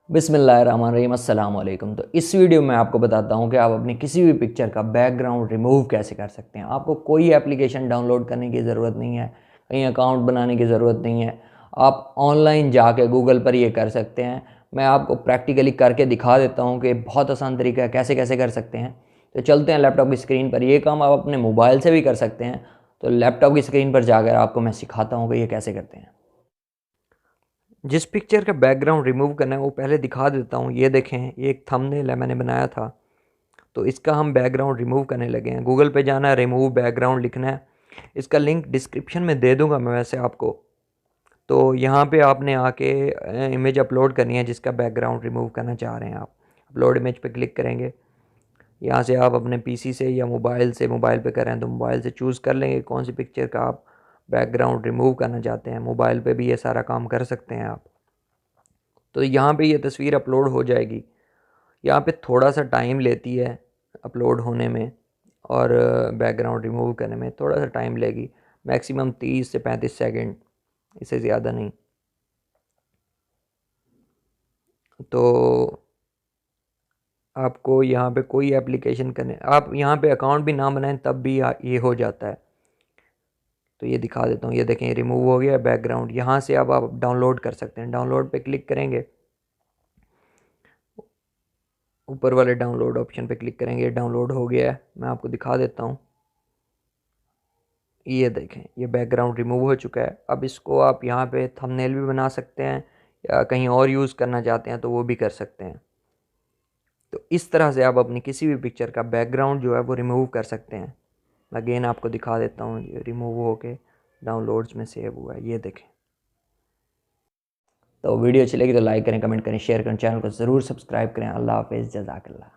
बिस्मिल्लाहिर्रहमानिर्रहीम अस्सलाम वालेकुम। तो इस वीडियो में आपको बताता हूँ कि आप अपनी किसी भी पिक्चर का बैकग्राउंड रिमूव कैसे कर सकते हैं। आपको कोई एप्लीकेशन डाउनलोड करने की ज़रूरत नहीं है, कहीं अकाउंट बनाने की ज़रूरत नहीं है। आप ऑनलाइन जाके गूगल पर ये कर सकते हैं। मैं आपको प्रैक्टिकली करके दिखा देता हूँ कि बहुत आसान तरीका है कैसे कैसे कर सकते हैं। तो चलते हैं लैपटॉप की स्क्रीन पर। ये काम आप अपने मोबाइल से भी कर सकते हैं। तो लैपटॉप की स्क्रीन पर जाकर आपको मैं सिखाता हूँ कि ये कैसे करते हैं। जिस पिक्चर का बैकग्राउंड रिमूव करना है वो पहले दिखा देता हूँ। ये देखें, ये एक थंबनेल है, मैंने बनाया था। तो इसका हम बैकग्राउंड रिमूव करने लगे हैं। गूगल पे जाना है, रिमूव बैकग्राउंड लिखना है। इसका लिंक डिस्क्रिप्शन में दे दूंगा मैं वैसे आपको। तो यहाँ पे आपने आके इमेज अपलोड करनी है जिसका बैकग्राउंड रिमूव करना चाह रहे हैं आप। अपलोड इमेज पे क्लिक करेंगे। यहाँ से आप अपने पीसी से या मोबाइल से, मोबाइल पे करें तो मोबाइल से चूज़ कर लेंगे कौन सी पिक्चर का आप बैकग्राउंड रिमूव करना चाहते हैं। मोबाइल पे भी ये सारा काम कर सकते हैं आप। तो यहाँ पे ये तस्वीर अपलोड हो जाएगी। यहाँ पे थोड़ा सा टाइम लेती है अपलोड होने में, और बैकग्राउंड रिमूव करने में थोड़ा सा टाइम लेगी। मैक्सिमम 30 से 35 सेकंड, इससे ज़्यादा नहीं। तो आपको यहाँ पे कोई एप्लीकेशन करने, आप यहाँ पे अकाउंट भी ना बनाएं तब भी ये हो जाता है। तो ये दिखा देता हूँ। ये देखें, रिमूव हो गया बैकग्राउंड। यहाँ से अब आप डाउनलोड कर सकते हैं। डाउनलोड पे क्लिक करेंगे, ऊपर वाले डाउनलोड ऑप्शन पे क्लिक करेंगे। डाउनलोड हो गया है, मैं आपको दिखा देता हूँ। ये देखें, ये बैकग्राउंड रिमूव हो चुका है। अब इसको आप यहाँ पे थंबनेल भी बना सकते हैं, या कहीं और यूज़ करना चाहते हैं तो वो भी कर सकते हैं। तो इस तरह से आप अपनी किसी भी पिक्चर का बैकग्राउंड जो है वो रिमूव कर सकते हैं। मैं अगेन आपको दिखा देता हूँ। ये रिमूव होके डाउनलोड्स में सेव हुआ है, ये देखें। तो वीडियो अच्छी लगी तो लाइक करें, कमेंट करें, शेयर करें, चैनल को ज़रूर सब्सक्राइब करें। अल्लाह हाफ़िज़, जज़ाकल्लाह।